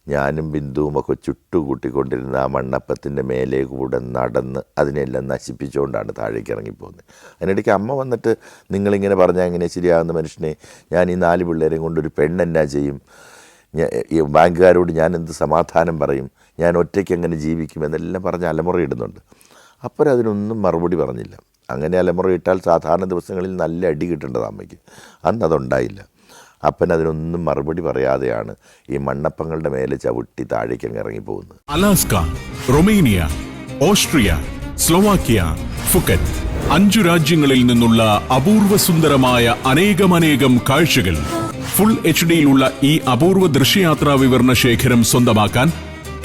ഞാനും ബിന്ദുവും ഒക്കെ ചുട്ടുകൂട്ടിക്കൊണ്ടിരുന്ന ആ മണ്ണപ്പത്തിൻ്റെ മേലെ കൂടെ നടന്ന് അതിനെല്ലാം നശിപ്പിച്ചുകൊണ്ടാണ് താഴേക്ക് ഇറങ്ങിപ്പോകുന്നത്. അതിനിടയ്ക്ക് അമ്മ വന്നിട്ട് നിങ്ങളിങ്ങനെ പറഞ്ഞാൽ എങ്ങനെ ശരിയാകുന്ന മനുഷ്യനെ, ഞാൻ ഈ 4 പിള്ളേരെയും കൊണ്ടൊരു പെണ്ണെന്നാ ചെയ്യും, ഈ ബാങ്കുകാരോട് ഞാൻ എന്ത് സമാധാനം പറയും, ഞാൻ ഒറ്റയ്ക്ക് എങ്ങനെ ജീവിക്കും എന്നെല്ലാം പറഞ്ഞ് അലമുറയിടുന്നുണ്ട്. അപ്പോൾ അതിനൊന്നും മറുപടി പറഞ്ഞില്ല. അങ്ങനെ അലമുറയിട്ടാൽ സാധാരണ ദിവസങ്ങളിൽ നല്ല അടി കിട്ടേണ്ടത് അമ്മയ്ക്ക്. അന്ന് അതുണ്ടായില്ല. അപ്പൻ അതിനൊന്നും മറുപടി പറയാതെയാണ് ഈ മണ്ണപ്പങ്ങളുടെ മേലെ ചവിട്ടി താഴേക്ക് അങ്ങ് ഇറങ്ങിപ്പോകുന്നത്. Alaska, Romania, Austria, Slovakia, Phuket 5 രാജ്യങ്ങളിൽ നിന്നുള്ള അപൂർവ സുന്ദരമായ അനേകം കാഴ്ചകൾ ഫുൾ HDയിലുള്ള ഈ അപൂർവ ദൃശ്യയാത്രാ വിവരണ ശേഖരം സ്വന്തമാക്കാൻ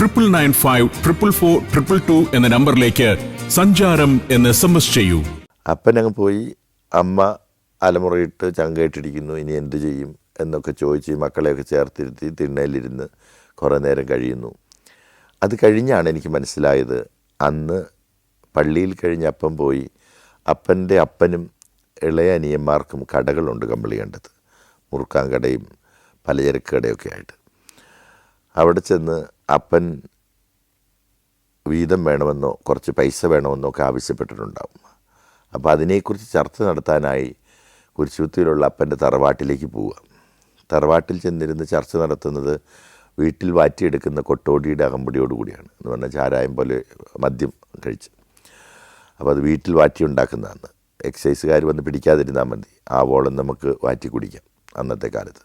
99544422 എന്ന നമ്പറിലേക്ക് സഞ്ചാരം എന്ന് SMS ചെയ്യൂ. അപ്പനങ്ങ് പോയി. അമ്മ അലമുറയിട്ട് ചങ്കയിട്ടിരിക്കുന്നു. ഇനി എന്ത് ചെയ്യും എന്നൊക്കെ ചോദിച്ച് ഈ മക്കളെയൊക്കെ ചേർത്തിരുത്തി തിണ്ണയിലിരുന്ന് കുറേ നേരം കഴിയുന്നു. അത് കഴിഞ്ഞാണ് എനിക്ക് മനസ്സിലായത്, അന്ന് പള്ളിയിൽ കഴിഞ്ഞ് അപ്പം പോയി അപ്പൻ്റെ അപ്പനും ഇളയ അനിയന്മാർക്കും കടകളുണ്ട് കമ്പളികണ്ടത്ത്, മുറുക്കാൻ കടയും പലചരക്ക് കടയൊക്കെ ആയിട്ട്. അവിടെ ചെന്ന് അപ്പൻ വീതം വേണമെന്നോ കുറച്ച് പൈസ വേണമെന്നോ ഒക്കെ ആവശ്യപ്പെട്ടിട്ടുണ്ടാവും. അപ്പോൾ അതിനെക്കുറിച്ച് ചർച്ച നടത്താനായി കുരിശുത്തിയിലുള്ള അപ്പൻ്റെ തറവാട്ടിലേക്ക് പോവുക. തറവാട്ടിൽ ചെന്നിരുന്ന് ചർച്ച നടത്തുന്നത് വീട്ടിൽ വാറ്റിയെടുക്കുന്ന കൊട്ടോടിയുടെ അകമ്പടിയോടുകൂടിയാണ്. എന്ന് പറഞ്ഞാൽ ചാരായം പോലെ മദ്യം കഴിച്ച്. അപ്പോൾ അത് വീട്ടിൽ വാറ്റി ഉണ്ടാക്കുന്നതാണ്. എക്സൈസുകാർ വന്ന് പിടിക്കാതിരുന്നാൽ മതി, ആവോളം നമുക്ക് വാറ്റി കുടിക്കാം അന്നത്തെ കാലത്ത്.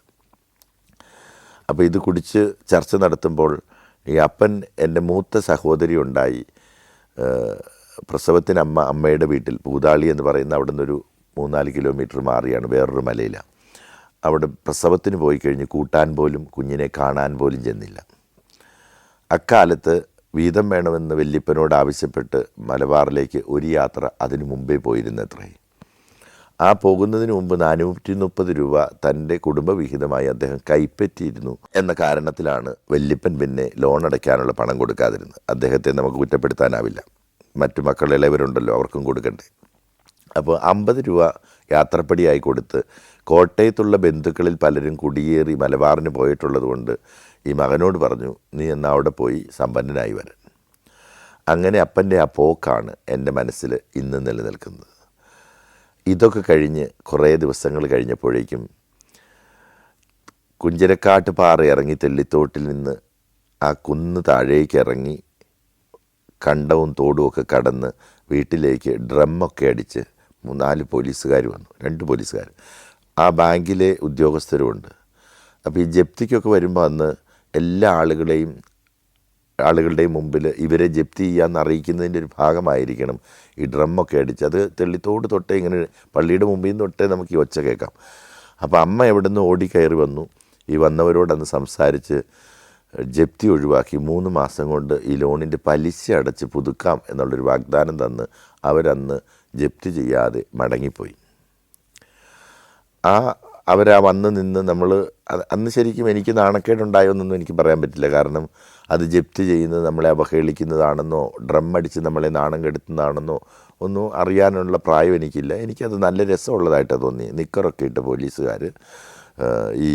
അപ്പോൾ ഇത് കുടിച്ച് ചർച്ച നടത്തുമ്പോൾ ഈ അപ്പൻ എൻ്റെ മൂത്ത സഹോദരി ഉണ്ടായി. പ്രസവത്തിന് അമ്മയുടെ വീട്ടിൽ പൂതാളി എന്ന് പറയുന്ന അവിടെ നിന്നൊരു 3-4 കിലോമീറ്റർ മാറിയാണ്, വേറൊരു മലയിലാണ്. അവിടെ പ്രസവത്തിന് പോയി കഴിഞ്ഞ് കൂട്ടാൻ പോലും കുഞ്ഞിനെ കാണാൻ പോലും ചെന്നില്ല. അക്കാലത്ത് വീതം വേണമെന്ന് വല്യപ്പനോട് ആവശ്യപ്പെട്ട് മലബാറിലേക്ക് ഒരു യാത്ര അതിനു മുമ്പേ പോയിരുന്നത്രേ. ആ പോകുന്നതിന് മുമ്പ് 430 രൂപ തൻ്റെ കുടുംബവിഹിതമായി അദ്ദേഹം കൈപ്പറ്റിയിരുന്നു എന്ന കാരണത്തിലാണ് വല്യപ്പൻ പിന്നെ ലോൺ അടയ്ക്കാനുള്ള പണം കൊടുക്കാതിരുന്നത്. അദ്ദേഹത്തെ നമുക്ക് കുറ്റപ്പെടുത്താനാവില്ല, മറ്റു മക്കളിളവരുണ്ടല്ലോ, അവർക്കും കൊടുക്കണ്ടേ. അപ്പോൾ 50 രൂപ യാത്രപ്പടിയായി കൊടുത്ത് കോട്ടയത്തുള്ള ബന്ധുക്കളിൽ പലരും കുടിയേറി മലബാറിന് പോയിട്ടുള്ളത് കൊണ്ട് ഈ മകനോട് പറഞ്ഞു, നീ എന്നാൽ അവിടെ പോയി സമ്പന്നനായി വരാൻ. അങ്ങനെ അപ്പൻ്റെ ആ പോക്കാണ് എൻ്റെ മനസ്സിൽ ഇന്ന് നിലനിൽക്കുന്നത്. ഇതൊക്കെ കഴിഞ്ഞ് കുറേ ദിവസങ്ങൾ കഴിഞ്ഞപ്പോഴേക്കും കുഞ്ചരക്കാട്ട് പാറ ഇറങ്ങി തെള്ളിത്തോട്ടിൽ നിന്ന് ആ കുന്ന് താഴേക്ക് ഇറങ്ങി കണ്ടവും തോടും ഒക്കെ കടന്ന് വീട്ടിലേക്ക് ഡ്രമ്മൊക്കെ അടിച്ച് 4 പോലീസുകാർ വന്നു, 2 പോലീസുകാർ. ആ ബാങ്കിലെ ഉദ്യോഗസ്ഥരുമുണ്ട്. അപ്പോൾ ഈ ജപ്തിക്കൊക്കെ വരുമ്പോൾ അന്ന് എല്ലാ ആളുകളുടെയും മുമ്പിൽ ഇവരെ ജപ്തി ചെയ്യാമെന്ന് അറിയിക്കുന്നതിൻ്റെ ഒരു ഭാഗമായിരിക്കണം ഈ ഡ്രമ്മൊക്കെ അടിച്ച്. അത് തെള്ളിത്തോട് തൊട്ടേ ഇങ്ങനെ പള്ളിയുടെ മുമ്പിൽ നിന്ന് തൊട്ടേ നമുക്ക് ഈ ഒച്ച കേൾക്കാം. അപ്പോൾ അമ്മ എവിടെ നിന്ന് ഓടിക്കയറി വന്നു. ഈ വന്നവരോടന്ന് സംസാരിച്ച് ജപ്തി ഒഴിവാക്കി 3 മാസം കൊണ്ട് ഈ ലോണിൻ്റെ പലിശ അടച്ച് പുതുക്കാം എന്നുള്ളൊരു വാഗ്ദാനം തന്ന് അവരന്ന് ജപ്തി ചെയ്യാതെ മടങ്ങിപ്പോയി. അവരാ വന്ന് നിന്ന് നമ്മൾ അന്ന് ശരിക്കും എനിക്ക് നാണക്കേടുണ്ടായോന്നൊന്നും എനിക്ക് പറയാൻ പറ്റില്ല. കാരണം അത് ജപ്തി ചെയ്യുന്നത് നമ്മളെ അവഹേളിക്കുന്നതാണെന്നോ ഡ്രം അടിച്ച് നമ്മളെ നാണം കെടുത്തുന്നതാണെന്നോ ഒന്നും അറിയാനുള്ള പ്രായം എനിക്കില്ല. എനിക്കത് നല്ല രസമുള്ളതായിട്ടാണ് തോന്നി. നിക്കറൊക്കെ ഇട്ട് പോലീസുകാർ ഈ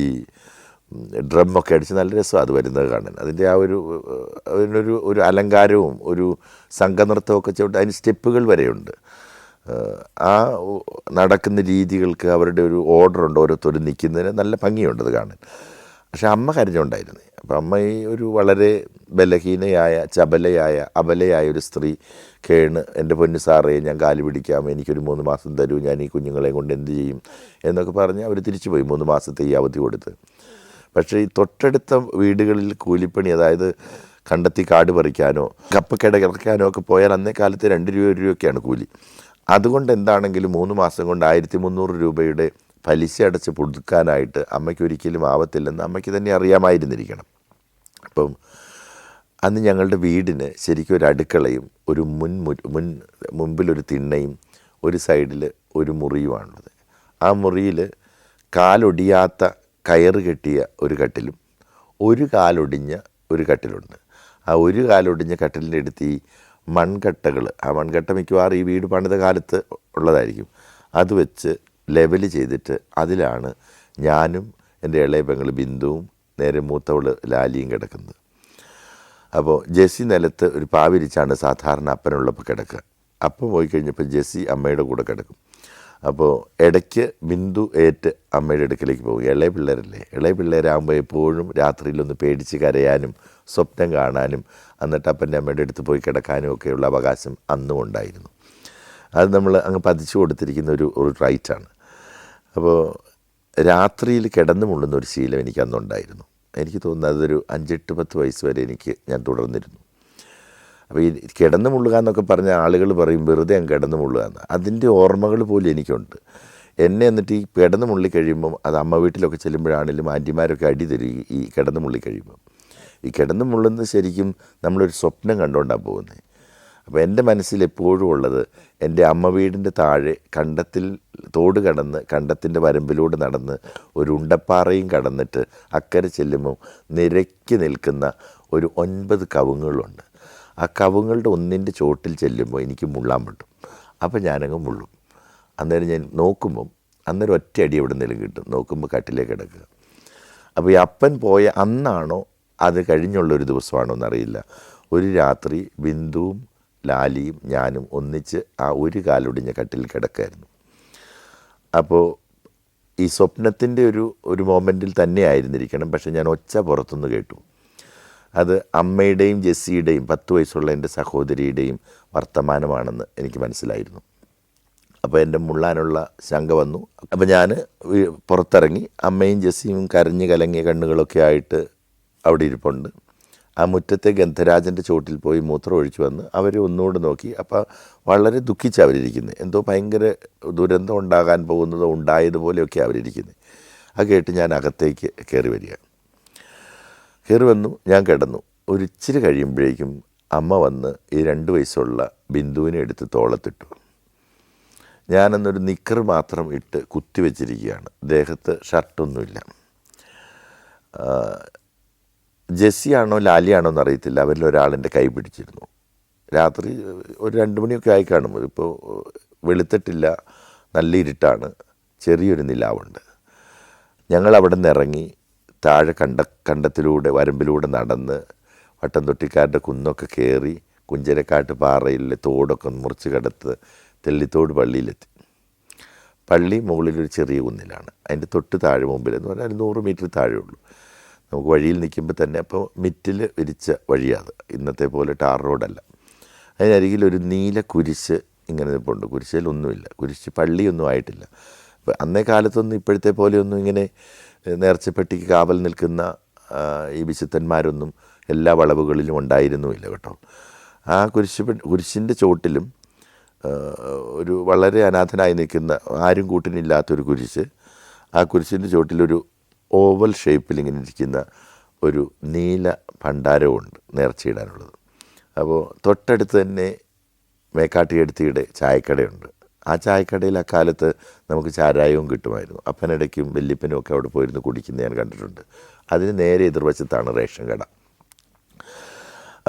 ഡ്രമ്മൊക്കെ അടിച്ച് നല്ല രസമാണ് അത് വരുന്നത് കാണാൻ. അതിൻ്റെ ആ ഒരു അലങ്കാരവും ഒരു സംഘനൃത്തമൊക്കെ ചവിട്ട് അതിന് സ്റ്റെപ്പുകൾ വരെയുണ്ട്. ആ നടക്കുന്ന രീതികൾക്ക് അവരുടെ ഒരു ഓർഡറുണ്ട്, ഓരോരുത്തരും നിൽക്കുന്നതിന് നല്ല ഭംഗിയുണ്ട് അത് കാണാൻ. പക്ഷെ അമ്മ കരഞ്ഞുകൊണ്ടായിരുന്നു. അപ്പം അമ്മ ഈ ഒരു വളരെ ബലഹീനയായ അബലയായ ഒരു സ്ത്രീ കേണ്, എൻ്റെ പൊന്നു സാറേ ഞാൻ കാല് പിടിക്കാം, എനിക്കൊരു 3 മാസം തരൂ, ഞാൻ ഈ കുഞ്ഞുങ്ങളെ കൊണ്ട് എന്ത് ചെയ്യും എന്നൊക്കെ പറഞ്ഞ് അവർ തിരിച്ചു പോയി 3 മാസത്തെ ഈ അവധി കൊടുത്ത്. പക്ഷേ ഈ തൊട്ടടുത്ത വീടുകളിൽ കൂലിപ്പണി, അതായത് കണ്ടെത്തി കാട് പറിക്കാനോ കപ്പക്കിട കിടക്കാനോ ഒക്കെ പോയാൽ അന്നേ കാലത്ത് 2 രൂപ 1 രൂപയൊക്കെയാണ് കൂലി. അതുകൊണ്ട് എന്താണെങ്കിലും 3 മാസം കൊണ്ട് 1300 രൂപയുടെ പലിശ അടച്ച് പുതുക്കാനായിട്ട് അമ്മയ്ക്ക് ഒരിക്കലും ആവത്തില്ലെന്ന് അമ്മയ്ക്ക് തന്നെ അറിയാമായിരുന്നിരിക്കണം. അപ്പം അന്ന് ഞങ്ങളുടെ വീടിന് ശരിക്കും ഒരു അടുക്കളയും ഒരു മുമ്പിലൊരു തിണ്ണയും ഒരു സൈഡിൽ ഒരു മുറിയുമാണുള്ളത്. ആ മുറിയിൽ കാലൊടിയാത്ത കയറ് കെട്ടിയ ഒരു കട്ടിലും ഒരു കാലൊടിഞ്ഞ ഒരു കട്ടിലുണ്ട്. ആ ഒരു കാലൊടിഞ്ഞ കട്ടിലിൻ്റെ അടുത്ത് ഈ മൺകട്ടകൾ, ആ മൺകട്ട മിക്കവാറും ഈ വീട് പണിത കാലത്ത് ഉള്ളതായിരിക്കും, അത് വെച്ച് ലെവൽ ചെയ്തിട്ട് അതിലാണ് ഞാനും എൻ്റെ ഇളയ പെങ്ങൾ ബിന്ദുവും നേരെ മൂത്തവൾ ലാലിയും കിടക്കുന്നത്. അപ്പോൾ ജെസ്സി നിലത്ത് ഒരു പാവിരിച്ചാണ് സാധാരണ അപ്പനുള്ളപ്പോൾ കിടക്കുക. അപ്പം പോയി കഴിഞ്ഞപ്പോൾ ജെസ്സി അമ്മയുടെ കൂടെ കിടക്കും. അപ്പോൾ ഇടയ്ക്ക് ബിന്ദു ഏറ്റ് അമ്മയുടെ അടുക്കലേക്ക് പോകും. ഇളയ പിള്ളേരല്ലേ, ഇളയ പിള്ളേരാകുമ്പോൾ എപ്പോഴും രാത്രിയിലൊന്ന് പേടിച്ച് കരയാനും സ്വപ്നം കാണാനും എന്നിട്ട് അപ്പൻ്റെ അമ്മയുടെ അടുത്ത് പോയി കിടക്കാനും ഒക്കെയുള്ള അവകാശം അന്നും ഉണ്ടായിരുന്നു. അത് നമ്മൾ അങ്ങ് പതിച്ചു കൊടുത്തിരിക്കുന്ന ഒരു റൈറ്റാണ്. അപ്പോൾ രാത്രിയിൽ കിടന്നു മുള്ളുന്ന ഒരു ശീലം എനിക്ക് അന്നുണ്ടായിരുന്നു. എനിക്ക് തോന്നുന്നത് അതൊരു 5-8-10 വയസ്സ് വരെ ഞാൻ തുടർന്നിരുന്നു. അപ്പോൾ ഈ കിടന്നു മുള്ളുക എന്നൊക്കെ പറഞ്ഞ ആളുകൾ പറയും വെറുതെ അങ്ങ് കിടന്നു മുള്ളുക എന്ന്. അതിൻ്റെ ഓർമ്മകൾ പോലും എനിക്കുണ്ട്. എന്നെ എന്നിട്ട് ഈ കിടന്നു മുള്ളി കഴിയുമ്പം അത് അമ്മ വീട്ടിലൊക്കെ ചെല്ലുമ്പോഴാണെങ്കിലും ആൻറ്റിമാരൊക്കെ അടി തരും ഈ കിടന്നു മുള്ളി കഴിയുമ്പം. ഈ കിടന്നു മുള്ളുന്നത് ശരിക്കും നമ്മളൊരു സ്വപ്നം കണ്ടുകൊണ്ടാണ് പോകുന്നത്. അപ്പോൾ എൻ്റെ മനസ്സിൽ എപ്പോഴും ഉള്ളത് എൻ്റെ അമ്മ വീടിൻ്റെ താഴെ കണ്ടത്തിൽ തോട് കടന്ന് കണ്ടത്തിൻ്റെ വരമ്പിലൂടെ നടന്ന് ഒരു ഉണ്ടപ്പാറയും കടന്നിട്ട് അക്കരെ ചെല്ലുമ്പോൾ നിരക്കി നിൽക്കുന്ന ഒരു 9 കവുങ്ങുകളുണ്ട്. ആ കവുങ്ങളുടെ ഒന്നിൻ്റെ ചോട്ടിൽ ചെല്ലുമ്പോൾ എനിക്ക് മുള്ളാൻ പറ്റും. അപ്പോൾ ഞാനങ്ങ് മുള്ളും. അന്നേരം ഞാൻ നോക്കുമ്പം അന്നേരം ഒറ്റ അടി എവിടെ നിന്നെങ്കിലും കിട്ടും. നോക്കുമ്പോൾ കട്ടിലേക്ക് കിടക്കുക. അപ്പോൾ ഈ അപ്പൻ പോയ അന്നാണോ അത് കഴിഞ്ഞുള്ളൊരു ദിവസമാണോ എന്നറിയില്ല, ഒരു രാത്രി ബിന്ദുവും ലാലിയും ഞാനും ഒന്നിച്ച് ആ ഒരു കാലൊടിഞ്ഞ കട്ടിൽ കിടക്കായിരുന്നു. അപ്പോൾ ഈ സ്വപ്നത്തിൻ്റെ ഒരു മൊമെൻറ്റിൽ തന്നെ ആയിരുന്നിരിക്കണം. പക്ഷേ ഞാൻ ഒച്ച പുറത്തുനിന്ന് കേട്ടു. അത് അമ്മയുടെയും ജെസ്സിയുടെയും 10 വയസ്സുള്ള എൻ്റെ സഹോദരിയുടെയും വർത്തമാനമാണെന്ന് എനിക്ക് മനസ്സിലായിരുന്നു. അപ്പോൾ എൻ്റെ മുള്ളാനുള്ള ശങ്ക വന്നു. അപ്പോൾ ഞാൻ പുറത്തിറങ്ങി. അമ്മയും ജെസ്സിയും കരഞ്ഞ് കലങ്ങിയ കണ്ണുകളൊക്കെ ആയിട്ട് അവിടെ ഇരിപ്പുണ്ട്. ആ മുറ്റത്തെ ഗന്ധരാജൻ്റെ ചോട്ടിൽ പോയി മൂത്രം ഒഴിച്ചു വന്ന് അവർ ഒന്നുകൂടെ നോക്കി. അപ്പോൾ വളരെ ദുഃഖിച്ച് അവരിയ്ക്കുന്നത്. എന്തോ ഭയങ്കര ദുരന്തം ഉണ്ടാകാൻ പോകുന്നതോ ഉണ്ടായതുപോലെയൊക്കെ അവരിയ്ക്കുന്നത്. അത് കേട്ട് ഞാൻ അകത്തേക്ക് കയറി വന്നു. ഞാൻ കിടന്നു. ഒരിച്ചിരി കഴിയുമ്പോഴേക്കും അമ്മ വന്ന് ഈ 2 വയസ്സുള്ള ബിന്ദുവിനെ എടുത്ത് തോളത്തിട്ടു. ഞാനന്നൊരു നിക്കർ മാത്രം ഇട്ട് കുത്തി വെച്ചിരിക്കുകയാണ്. ദേഹത്ത് ഷർട്ടൊന്നുമില്ല. ജെസ്സിയാണോ ലാലിയാണോ എന്നറിയത്തില്ല, അവരിൽ ഒരാളിൻ്റെ കൈ പിടിച്ചിരുന്നു. രാത്രി ഒരു 2 മണിയൊക്കെ ആയി കാണും. ഇപ്പോൾ വെളുത്തിട്ടില്ല, നല്ല ഇരുട്ടാണ്, ചെറിയൊരു നിലാവുണ്ട്. ഞങ്ങൾ അവിടെ നിന്ന് ഇറങ്ങി താഴെ കണ്ടത്തിലൂടെ വരമ്പിലൂടെ നടന്ന് വട്ടം തൊട്ടിക്കാരുടെ കുന്നൊക്കെ കയറി കുഞ്ചരക്കാട്ട് പാറയിലെ തോടൊക്കെ മുറിച്ച് കടത്ത് തെള്ളിത്തോട് പള്ളിയിലെത്തി. പള്ളി മുകളിലൊരു ചെറിയ കുന്നിലാണ്. അതിൻ്റെ തൊട്ട് താഴെ മുമ്പിലെന്ന് പറഞ്ഞാൽ 100 മീറ്റർ താഴെ ഉള്ളൂ. നമുക്ക് വഴിയിൽ നിൽക്കുമ്പോൾ തന്നെ അപ്പോൾ മിറ്റിൽ വിരിച്ച വഴിയാണ്, ഇന്നത്തെ പോലെ ടാർ റോഡല്ല. അതിനരികിൽ ഒരു നീല കുരിശ് ഇങ്ങനെ നിൽപ്പുണ്ട്. കുരിശിലൊന്നുമില്ല, കുരിശ് പള്ളിയൊന്നും ആയിട്ടില്ല. അപ്പോൾ അന്നേ കാലത്തൊന്നും ഇപ്പോഴത്തെ പോലെയൊന്നും ഇങ്ങനെ നേർച്ചപ്പെട്ടിക്ക് കാവൽ നിൽക്കുന്ന ഈ വിശുദ്ധന്മാരൊന്നും എല്ലാ വളവുകളിലും ഉണ്ടായിരുന്നുമില്ല കേട്ടോ. ആ കുരിശിൻ്റെ ചോട്ടിലും ഒരു വളരെ അനാഥനായി നിൽക്കുന്ന, ആരും കൂട്ടിനില്ലാത്തൊരു കുരിശ്. ആ കുരിശിൻ്റെ ചോട്ടിലൊരു ഓവൽ ഷേപ്പിൽ ഇങ്ങനെ ഇരിക്കുന്ന ഒരു നീല ഭണ്ഡാരവുമുണ്ട് നേർച്ചയിടാനുള്ളത്. അപ്പോൾ തൊട്ടടുത്ത് തന്നെ മേക്കാട്ടിയെടുത്തിയുടെ ചായക്കടയുണ്ട്. ആ ചായക്കടയിൽ അക്കാലത്ത് നമുക്ക് ചാരായവും കിട്ടുമായിരുന്നു. അപ്പനിടയ്ക്കും വല്യപ്പനും ഒക്കെ അവിടെ പോയിരുന്ന് കുടിക്കുന്നത് ഞാൻ കണ്ടിട്ടുണ്ട്. അതിന് നേരെ എതിർവശത്താണ് റേഷൻ കട.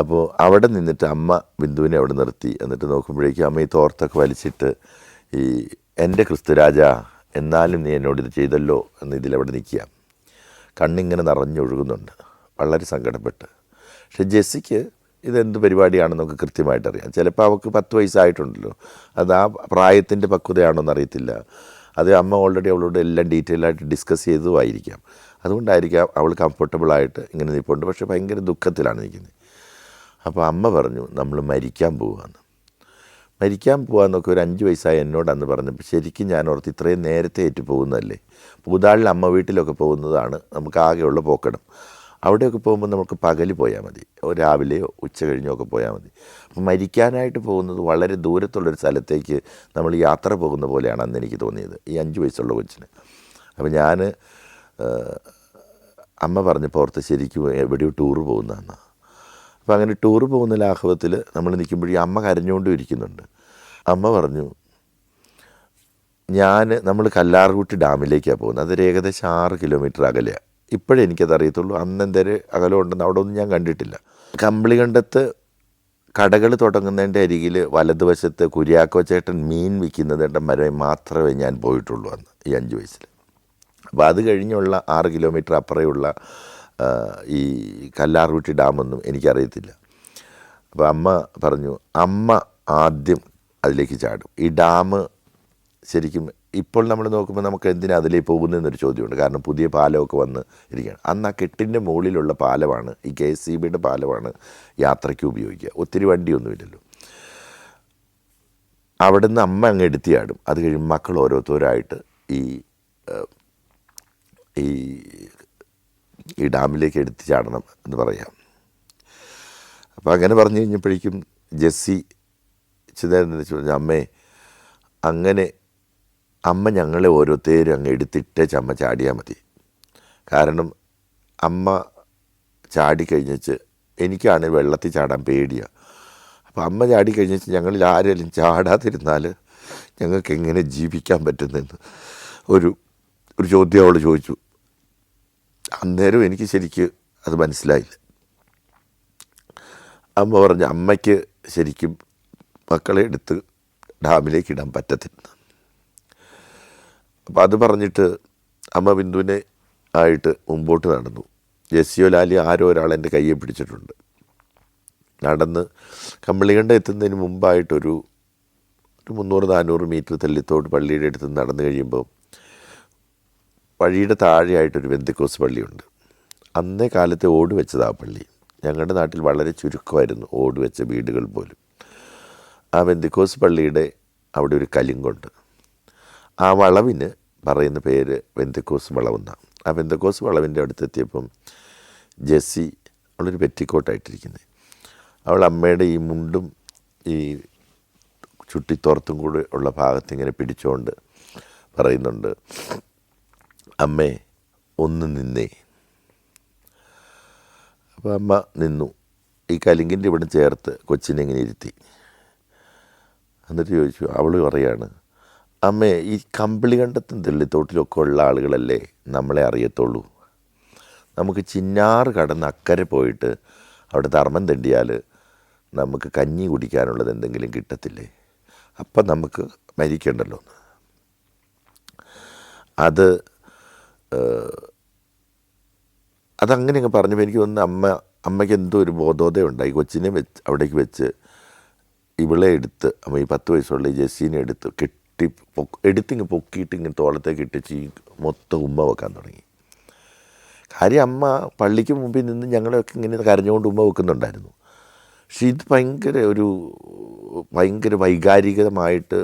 അപ്പോൾ അവിടെ നിന്നിട്ട് അമ്മ ബിന്ദുവിനെ അവിടെ നിർത്തി. എന്നിട്ട് നോക്കുമ്പോഴേക്കും അമ്മ ഈ തോർത്തൊക്കെ വലിച്ചിട്ട് ഈ എൻ്റെ ക്രിസ്തുരാജ, എന്നാലും നീ എന്നോട് ഇത് ചെയ്തല്ലോ എന്ന് ഇതിലവിടെ നിൽക്കുക. കണ്ണിങ്ങനെ നിറഞ്ഞൊഴുകുന്നുണ്ട്, വളരെ സങ്കടപ്പെട്ട്. പക്ഷെ ജെസ്സിക്ക് ഇതെന്ത് പരിപാടിയാണെന്നൊക്കെ കൃത്യമായിട്ടറിയാം. ചിലപ്പോൾ അവൾക്ക് 10 വയസ്സായിട്ടുണ്ടല്ലോ, അത് ആ പ്രായത്തിൻ്റെ പക്വതയാണോ എന്നറിയത്തില്ല. അത് അമ്മ ഓൾറെഡി അവളോട് എല്ലാം ഡീറ്റെയിൽ ആയിട്ട് ഡിസ്കസ് ചെയ്തതുമായിരിക്കാം. അതുകൊണ്ടായിരിക്കാം അവൾ കംഫർട്ടബിളായിട്ട് ഇങ്ങനെ നിൽപ്പുണ്ട്. പക്ഷേ ഭയങ്കര ദുഃഖത്തിലാണ് നിൽക്കുന്നത്. അപ്പോൾ അമ്മ പറഞ്ഞു, നമ്മൾ മരിക്കാൻ പോകാമെന്നൊക്കെ ഒരു 5 വയസ്സായി എന്നോട് അന്ന് പറഞ്ഞപ്പോൾ ശരിക്കും ഞാൻ ഓർത്ത് ഇത്രയും നേരത്തെ ഏറ്റു പോകുന്നതല്ലേ. പൂതാളിൽ അമ്മ വീട്ടിലൊക്കെ പോകുന്നതാണ് നമുക്ക് ആകെയുള്ള പോക്കണം. അവിടെയൊക്കെ പോകുമ്പോൾ നമുക്ക് പകൽ പോയാൽ മതി, രാവിലെയോ ഉച്ച കഴിഞ്ഞോ ഒക്കെ പോയാൽ മതി. അപ്പം മരിക്കാനായിട്ട് പോകുന്നത് വളരെ ദൂരത്തുള്ളൊരു സ്ഥലത്തേക്ക് നമ്മൾ യാത്ര പോകുന്ന പോലെയാണ് അന്ന് എനിക്ക് തോന്നിയത്, ഈ 5 വയസ്സുള്ള കൊച്ചിന്. അപ്പം ഞാൻ അമ്മ പറഞ്ഞപ്പോൾ ഓർത്ത് ശരിക്കും എവിടെയോ ടൂറ് പോകുന്നതാണ്. അപ്പോൾ അങ്ങനെ ടൂറ് പോകുന്ന ലാഘവത്തിൽ നമ്മൾ നിൽക്കുമ്പോഴേ അമ്മ കരഞ്ഞുകൊണ്ടും ഇരിക്കുന്നുണ്ട്. അമ്മ പറഞ്ഞു, നമ്മൾ കല്ലാർകുട്ടി ഡാമിലേക്കാണ് പോകുന്നത്. അതൊരു ഏകദേശം 6 കിലോമീറ്റർ അകലെയാണ്. ഇപ്പോഴേ എനിക്കത് അറിയത്തുള്ളൂ. അന്ന് എന്തൊരു അകലമുണ്ടെന്ന് അവിടെ ഒന്നും ഞാൻ കണ്ടിട്ടില്ല. കമ്പിളികണ്ടത്ത് കടകൾ തുടങ്ങുന്നതിൻ്റെ അരികിൽ വലതുവശത്ത് കുര്യാക്കോ ചേട്ടൻ മീൻ വിൽക്കുന്നതിൻ്റെ മരം മാത്രമേ ഞാൻ പോയിട്ടുള്ളൂ അന്ന് ഈ 5 വയസ്സിൽ. അപ്പോൾ അത് കഴിഞ്ഞുള്ള 6 കിലോമീറ്റർ അപ്പുറയുള്ള ഈ കല്ലാർകുട്ടി ഡാമൊന്നും എനിക്കറിയത്തില്ല. അപ്പോൾ അമ്മ പറഞ്ഞു അമ്മ ആദ്യം അതിലേക്ക് ചാടും. ഈ ഡാം ശരിക്കും ഇപ്പോൾ നമ്മൾ നോക്കുമ്പോൾ നമുക്ക് എന്തിനാ അതിലേക്ക് പോകുന്നതെന്നൊരു ചോദ്യമുണ്ട്. കാരണം പുതിയ പാലമൊക്കെ വന്ന് ഇരിക്കുകയാണ്. അന്ന് ആ കെട്ടിൻ്റെ മുകളിലുള്ള പാലമാണ്, ഈ KSEBയുടെ പാലമാണ് യാത്രയ്ക്ക് ഉപയോഗിക്കുക. ഒത്തിരി വണ്ടിയൊന്നുമില്ലല്ലോ. അവിടെ നിന്ന് അമ്മ അങ്ങ് എടുത്തി ചാടും. അത് കഴിയുമ്പോൾ മക്കൾ ഓരോരുത്തരായിട്ട് ഈ ഡാമിലേക്ക് എടുത്ത് ചാടണം എന്ന് പറയാം. അപ്പോൾ അങ്ങനെ പറഞ്ഞു കഴിഞ്ഞപ്പോഴേക്കും ജെസ്സി ചിദാനന്ദൻ പറഞ്ഞു അമ്മേ അങ്ങനെ അമ്മ ഞങ്ങളെ ഓരോരുത്തരും അങ്ങ് എടുത്തിട്ടേച്ച് അമ്മ ചാടിയാൽ മതി. കാരണം അമ്മ ചാടിക്കഴിഞ്ഞിച്ച് എനിക്കാണ് വെള്ളത്തിൽ ചാടാൻ പേടിയാണ്. അപ്പോൾ അമ്മ ചാടിക്കഴിഞ്ഞിച്ച് ഞങ്ങളിൽ ആരെങ്കിലും ചാടാതിരുന്നാൽ ഞങ്ങൾക്ക് എങ്ങനെ ജീവിക്കാൻ പറ്റുന്നെന്ന് ഒരു ചോദ്യം അവൾ ചോദിച്ചു. അന്നേരം എനിക്ക് ശരിക്ക് അത് മനസ്സിലായില്ല. അമ്മ പറഞ്ഞു അമ്മയ്ക്ക് ശരിക്കും മക്കളെ എടുത്ത് ഡാമിലേക്ക് ഇടാൻ പറ്റത്തില്ല. അപ്പോൾ അത് പറഞ്ഞിട്ട് അമ്മ ബിന്ദുവിനെ ആയിട്ട് മുമ്പോട്ട് നടന്നു. ജെസ്സിയോ ലാലി ആരോ ഒരാൾ എൻ്റെ കയ്യെ പിടിച്ചിട്ടുണ്ട്. നടന്ന് കമ്പളികണ്ട എത്തുന്നതിന് മുമ്പായിട്ടൊരു 300-400 മീറ്റർ തെല്ലിത്തോട്ട് പള്ളിയുടെ അടുത്ത് നടന്നു കഴിയുമ്പോൾ വഴിയുടെ താഴെയായിട്ടൊരു പെന്തക്കോസ്ത് പള്ളിയുണ്ട്. അന്നേ കാലത്തെ ഓട് വെച്ചതാ പള്ളി. ഞങ്ങളുടെ നാട്ടിൽ വളരെ ചുരുക്കമായിരുന്നു ഓട് വെച്ച വീടുകൾ പോലും. ആ പെന്തക്കോസ്ത് പള്ളിയുടെ അവിടെ ഒരു കലുങ്കുണ്ട്. ആ വളവിന് പറയുന്ന പേര് പെന്തക്കോസ്ത് വളവെന്നാണ്. ആ പെന്തക്കോസ്ത് വളവിൻ്റെ അടുത്തെത്തിയപ്പം ജെസ്സി അവളൊരു പെറ്റിക്കോട്ടായിട്ടിരിക്കുന്നത്. അവൾ അമ്മയുടെ ഈ മുണ്ടും ഈ ചുട്ടിത്തോർത്തും കൂടെ ഉള്ള ഭാഗത്ത് ഇങ്ങനെ പിടിച്ചുകൊണ്ട് പറയുന്നുണ്ട് അമ്മേ ഒന്ന് നിന്നേ. അപ്പോൾ അമ്മ നിന്നു. ഈ കലിങ്കിൻ്റെ ഇവിടെ ചേർത്ത് കൊച്ചിനെ ഇങ്ങനെ ഇരുത്തി. എന്നിട്ട് ചോദിച്ചു, അവൾ പറയാണ് അമ്മേ ഈ കമ്പിളികണ്ടത്തും തെള്ളിത്തോട്ടിലൊക്കെ ഉള്ള ആളുകളല്ലേ നമ്മളെ അറിയത്തുള്ളൂ. നമുക്ക് ചിന്നാറ് കടന്ന് അക്കരെ പോയിട്ട് അവിടെ തർമ്മം തെണ്ടിയാൽ നമുക്ക് കഞ്ഞി കുടിക്കാനുള്ളത് എന്തെങ്കിലും കിട്ടത്തില്ലേ? അപ്പം നമുക്ക് മരിക്കണ്ടല്ലോ. അതങ്ങനെയൊക്കെ പറഞ്ഞപ്പോൾ എനിക്ക് തോന്നുന്നു അമ്മയ്ക്ക് എന്തോ ഒരു ബോധോദയം കൊച്ചിനെ അവിടേക്ക് വെച്ച് ഇവളെ എടുത്ത് അമ്മ ഈ 10 വയസ്സുള്ള ഈ ജെസ്സിനെ എടുത്തിങ്ങ് പൊക്കിയിട്ട് ഇങ്ങനെ തോളത്തേക്ക് ഇട്ടിച്ച് ഈ മൊത്തം ഉമ്മ വെക്കാൻ തുടങ്ങി. കാര്യം അമ്മ പള്ളിക്ക് മുമ്പിൽ നിന്ന് ഞങ്ങളെയൊക്കെ ഇങ്ങനെ കരഞ്ഞുകൊണ്ട് ഉമ്മ വെക്കുന്നുണ്ടായിരുന്നു. പക്ഷെ ഇത് ഭയങ്കര വൈകാരികമായിട്ട്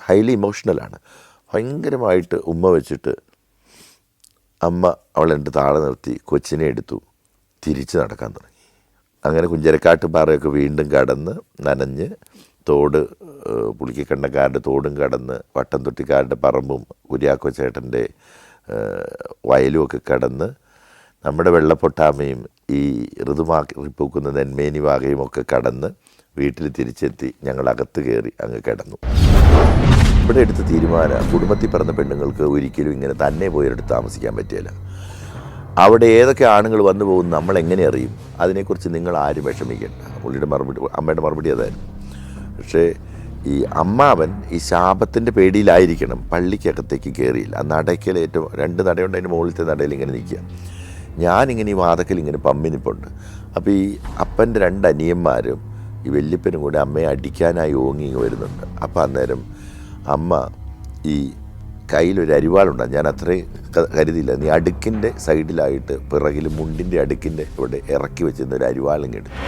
ഹൈലി ഇമോഷണലാണ്. ഭയങ്കരമായിട്ട് ഉമ്മ വെച്ചിട്ട് അമ്മ അവളെൻ്റെ താഴെ നിർത്തി കൊച്ചിനെ എടുത്തു തിരിച്ച് നടക്കാൻ തുടങ്ങി. അങ്ങനെ കുഞ്ചരക്കാട്ട് പാറയൊക്കെ വീണ്ടും കടന്ന് നനഞ്ഞ് തോട് പുളിക്കക്കണ്ടക്കാരുടെ തോടും കടന്ന് വട്ടംതൊട്ടിക്കാരുടെ പറമ്പും കുര്യാക്കോ ചേട്ടൻ്റെ വയലുമൊക്കെ കടന്ന് നമ്മുടെ വെള്ളപ്പൊട്ടാമയും ഈ ഋതുമാറിപ്പൂക്കുന്ന നെന്മേനി വാകയും ഒക്കെ കടന്ന് വീട്ടിൽ തിരിച്ചെത്തി ഞങ്ങൾ അകത്ത് കയറി അങ്ങ് കിടന്നു. ഇവിടെ എടുത്ത തീരുമാനം കുടുംബത്തിൽ പിറന്ന പെണ്ണുങ്ങൾക്ക് ഒരിക്കലും ഇങ്ങനെ തന്നെ പോയൊരിടത്ത് താമസിക്കാൻ പറ്റില്ല. അവിടെ ഏതൊക്കെ ആണുങ്ങൾ വന്നു പോകും നമ്മളെങ്ങനെ അറിയും? അതിനെക്കുറിച്ച് നിങ്ങൾ ആരും വിഷമിക്കേണ്ട. അമ്മയുടെ മറുപടി അതായിരുന്നു. പക്ഷേ ഈ അമ്മാവൻ ഈ ശാപത്തിൻ്റെ പേടിയിലായിരിക്കണം പള്ളിക്കകത്തേക്ക് കയറിയില്ല. ആ നടയ്ക്കൽ ഏറ്റവും 2 നടയുണ്ട്, അതിൻ്റെ മുകളിലത്തെ നടയിൽ ഇങ്ങനെ നിൽക്കുക. ഞാനിങ്ങനെ ഈ വാതക്കൽ ഇങ്ങനെ പമ്മിനിപ്പുണ്ട്. അപ്പോൾ ഈ അപ്പൻ്റെ 2 അനിയന്മാരും ഈ വല്യപ്പനും കൂടെ അമ്മയെ അടിക്കാനായി ഓങ്ങി വരുന്നുണ്ട്. അപ്പോൾ അന്നേരം അമ്മ ഈ കയ്യിലൊരു അരിവാളുണ്ടാകും. ഞാൻ അത്രയും കരുതിയില്ല. നീ അടുക്കിൻ്റെ സൈഡിലായിട്ട് പിറകിൽ മുണ്ടിൻ്റെ അടുക്കിൻ്റെ ഇവിടെ ഇറക്കി വെച്ചിരുന്ന ഒരു അരിവാളിങ്ങെടുത്തു.